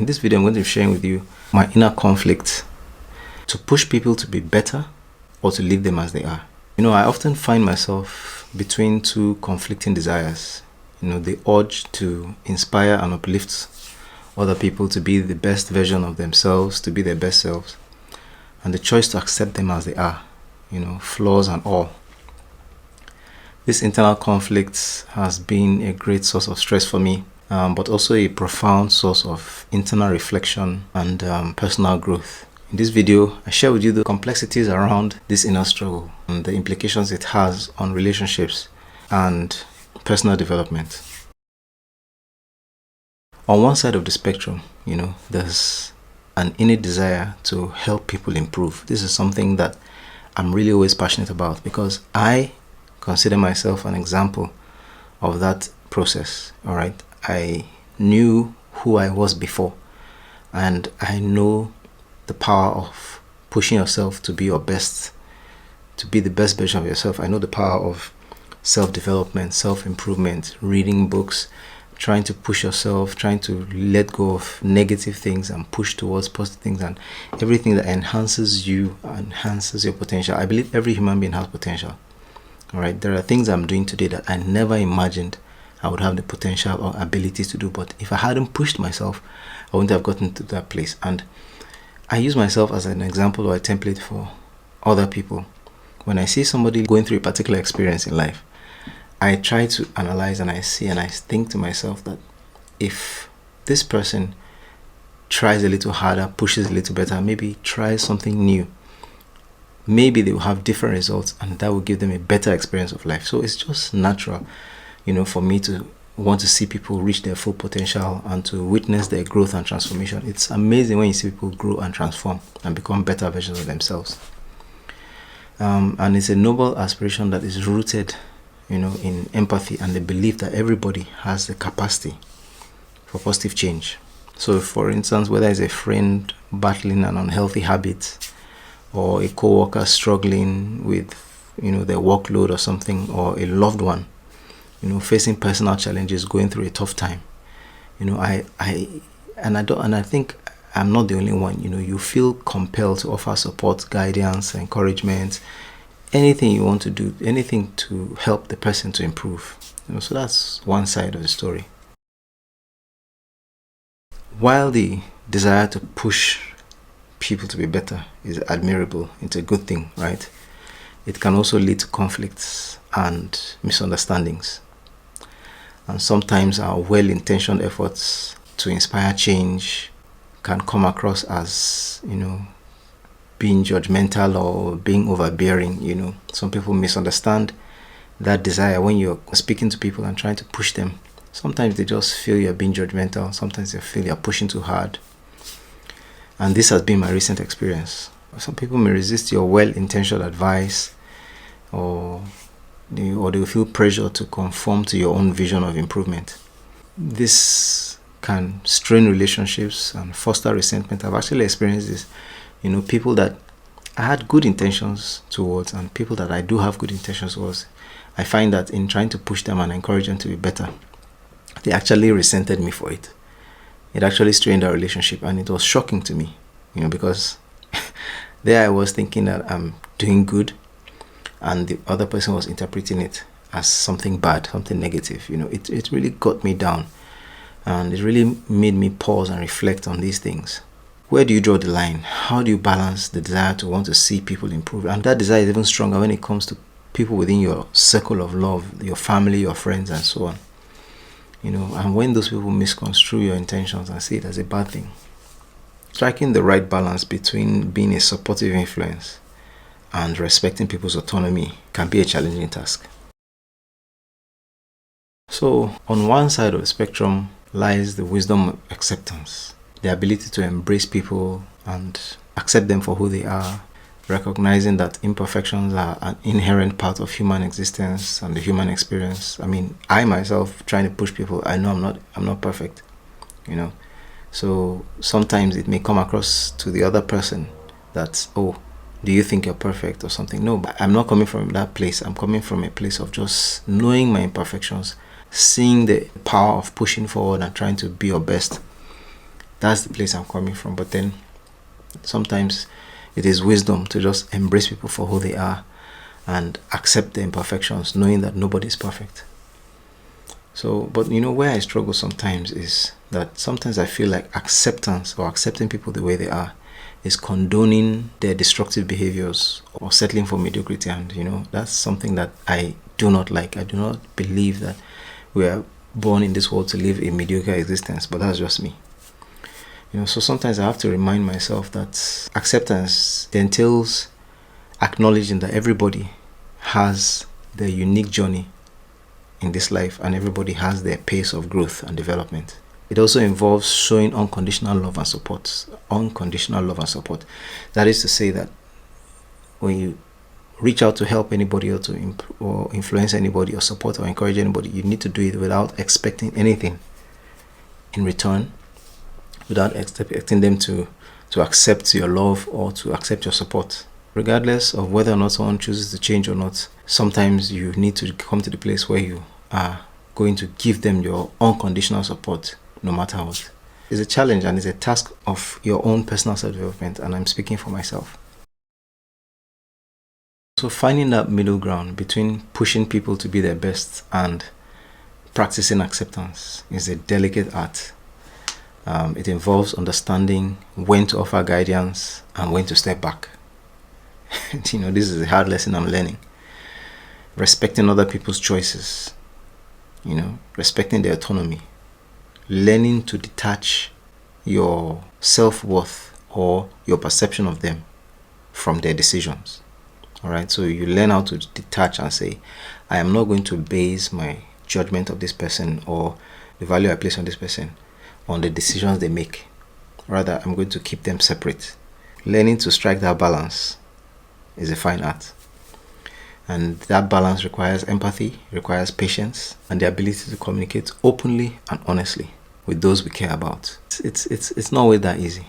In this video, I'm going to be sharing with you my inner conflict to push people to be better or to leave them as they are. I often find myself between two conflicting desires. The urge to inspire and uplift other people to be the best version of themselves, to be their best selves, and the choice to accept them as they are, flaws and all. This internal conflict has been a great source of stress for me, but also a profound source of internal reflection and personal growth. In this video, I share with you the complexities around this inner struggle and the implications it has on relationships and personal development. On one side of the spectrum, there's an innate desire to help people improve. This is something that I'm really always passionate about because I consider myself an example of that process. All right, I knew who I was before, and I know the power of pushing yourself to be your best, to be the best version of yourself. I know the power of self-development, self-improvement, reading books, trying to push yourself, trying to let go of negative things and push towards positive things, and everything that enhances you, enhances your potential. I believe every human being has potential. All right, there are things I'm doing today that I never imagined I would have the potential or ability to do, but if I hadn't pushed myself, I wouldn't have gotten to that place. And I use myself as an example or a template for other people. When I see somebody going through a particular experience in life, I try to analyze and I see and I think to myself that if this person tries a little harder, pushes a little better, maybe tries something new, maybe they will have different results and that will give them a better experience of life. So it's just natural, for me to want to see people reach their full potential and to witness their growth and transformation. It's amazing when you see people grow and transform and become better versions of themselves. And it's a noble aspiration that is rooted, in empathy and the belief that everybody has the capacity for positive change. So, for instance, whether it's a friend battling an unhealthy habit, or a co-worker struggling with, their workload or something, or a loved one, facing personal challenges, going through a tough time, I think I'm not the only one. You feel compelled to offer support, guidance, encouragement, anything you want to do, anything to help the person to improve. So that's one side of the story. While the desire to push people to be better is admirable, it's a good thing, right? It can also lead to conflicts and misunderstandings. And sometimes our well-intentioned efforts to inspire change can come across as, being judgmental or being overbearing. Some people misunderstand that desire when you're speaking to people and trying to push them. Sometimes they just feel you're being judgmental. Sometimes they feel you're pushing too hard. And this has been my recent experience. Some people may resist your well-intentioned advice, or they will feel pressure to conform to your own vision of improvement. This can strain relationships and foster resentment. I've actually experienced this. People that I had good intentions towards and people that I do have good intentions towards, I find that in trying to push them and encourage them to be better, they actually resented me for it. It actually strained our relationship, and it was shocking to me, because there I was thinking that I'm doing good, and the other person was interpreting it as something bad, something negative. It really got me down, and it really made me pause and reflect on these things. Where do you draw the line? How do you balance the desire to want to see people improve? And that desire is even stronger when it comes to people within your circle of love, your family, your friends, and so on. And when those people misconstrue your intentions and see it as a bad thing. Striking the right balance between being a supportive influence and respecting people's autonomy can be a challenging task. So, on one side of the spectrum lies the wisdom of acceptance, the ability to embrace people and accept them for who they are, recognizing that imperfections are an inherent part of human existence and the human experience. I myself, trying to push people, I know I'm not perfect, So sometimes it may come across to the other person that, oh, do you think you're perfect or something? No, but I'm not coming from that place. I'm coming from a place of just knowing my imperfections, seeing the power of pushing forward and trying to be your best. That's the place I'm coming from. But then sometimes it is wisdom to just embrace people for who they are and accept the imperfections, knowing that nobody is perfect. So, but where I struggle sometimes is that sometimes I feel like acceptance or accepting people the way they are is condoning their destructive behaviors or settling for mediocrity. And that's something that I do not like. I do not believe that we are born in this world to live a mediocre existence, but that's just me. So sometimes I have to remind myself that acceptance entails acknowledging that everybody has their unique journey in this life and everybody has their pace of growth and development. It also involves showing unconditional love and support. Unconditional love and support. That is to say that when you reach out to help anybody or or influence anybody or support or encourage anybody, you need to do it without expecting anything in return, without expecting them to accept your love or to accept your support. Regardless of whether or not someone chooses to change or not, sometimes you need to come to the place where you are going to give them your unconditional support no matter what. It's a challenge and it's a task of your own personal self-development, and I'm speaking for myself. So finding that middle ground between pushing people to be their best and practicing acceptance is a delicate art. It involves understanding when to offer guidance and when to step back. This is a hard lesson I'm learning. Respecting other people's choices, respecting their autonomy, learning to detach your self-worth or your perception of them from their decisions. All right, so you learn how to detach and say, I am not going to base my judgment of this person or the value I place on this person on the decisions they make. Rather, I'm going to keep them separate. Learning to strike that balance is a fine art. And that balance requires empathy, requires patience, and the ability to communicate openly and honestly with those we care about. It's not always that easy.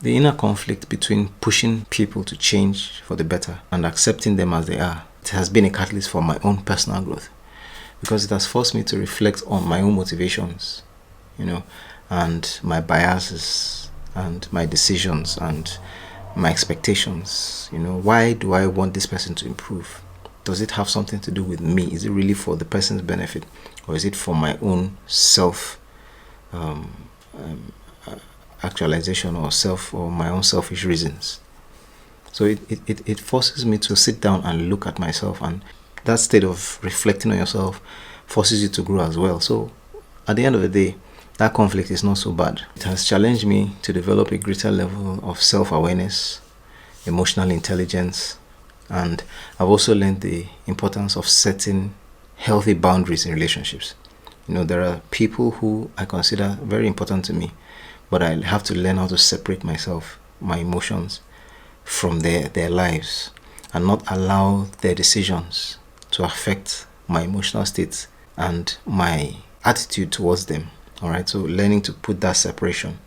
The inner conflict between pushing people to change for the better and accepting them as they are, it has been a catalyst for my own personal growth, because it has forced me to reflect on my own motivations, and my biases and my decisions and my expectations. Why do I want this person to improve? Does it have something to do with me? Is it really for the person's benefit, or is it for my own self actualization or my own selfish reasons? So it forces me to sit down and look at myself, and that state of reflecting on yourself forces you to grow as well. So at the end of the day, that conflict is not so bad. It has challenged me to develop a greater level of self-awareness, emotional intelligence, and I've also learned the importance of setting healthy boundaries in relationships. There are people who I consider very important to me, but I have to learn how to separate myself, my emotions, from their lives, and not allow their decisions to affect my emotional state and my attitude towards them. All right, so learning to put that separation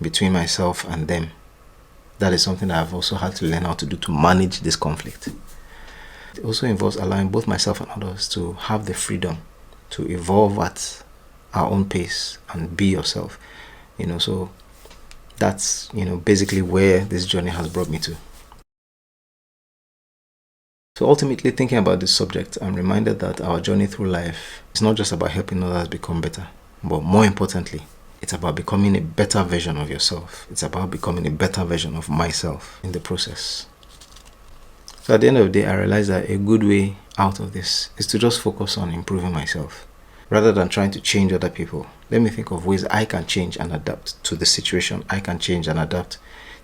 between myself and them, that is something that I've also had to learn how to do to manage this conflict. It also involves allowing both myself and others to have the freedom to evolve at our own pace and be yourself. So that's, basically where this journey has brought me to. So ultimately, thinking about this subject, I'm reminded that our journey through life is not just about helping others become better, but more importantly, it's about becoming a better version of yourself. It's about becoming a better version of myself in the process. So at the end of the day, I realized that a good way out of this is to just focus on improving myself. Rather than trying to change other people, let me think of ways I can change and adapt to the situation. I can change and adapt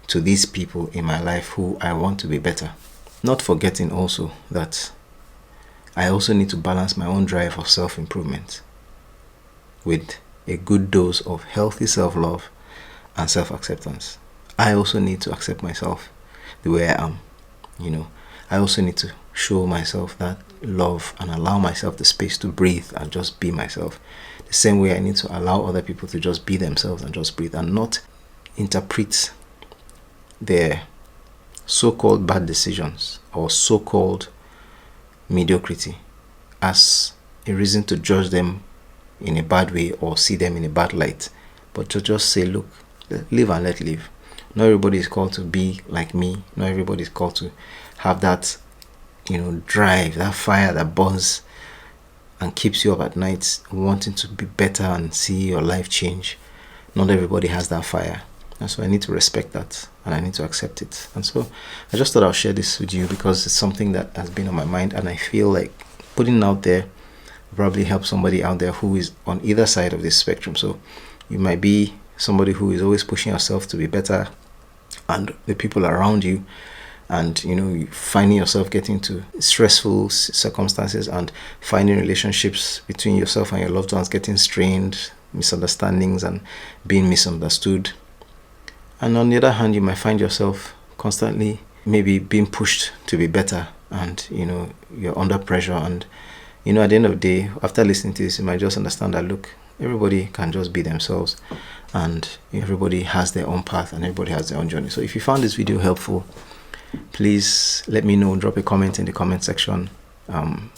to these people in my life who I want to be better. Not forgetting also that I also need to balance my own drive of self-improvement with a good dose of healthy self-love and self-acceptance. I also need to accept myself the way I am. I also need to show myself that love and allow myself the space to breathe and just be myself. The same way I need to allow other people to just be themselves and just breathe, and not interpret their so-called bad decisions or so-called mediocrity as a reason to judge them in a bad way or see them in a bad light, but to just say, look, live and let live. Not everybody is called to be like me. Not everybody is called to have that, drive, that fire that burns and keeps you up at night wanting to be better and see your life change. Not everybody has that fire. And so I need to respect that and I need to accept it. And so I just thought I'll share this with you because it's something that has been on my mind, and I feel like putting it out there probably help somebody out there who is on either side of this spectrum. So you might be somebody who is always pushing yourself to be better, and the people around you, and you finding yourself getting to stressful circumstances and finding relationships between yourself and your loved ones getting strained, misunderstandings and being misunderstood. And on the other hand, you might find yourself constantly maybe being pushed to be better, and you're under pressure, and at the end of the day, after listening to this, you might just understand that, look, everybody can just be themselves, and everybody has their own path and everybody has their own journey. So if you found this video helpful, please let me know. Drop a comment in the comment section.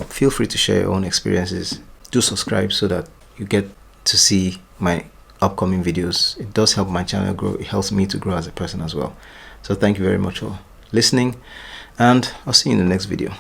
Feel free to share your own experiences. Do subscribe so that you get to see my upcoming videos. It does help my channel grow. It helps me to grow as a person as well. So thank you very much for listening, and I'll see you in the next video.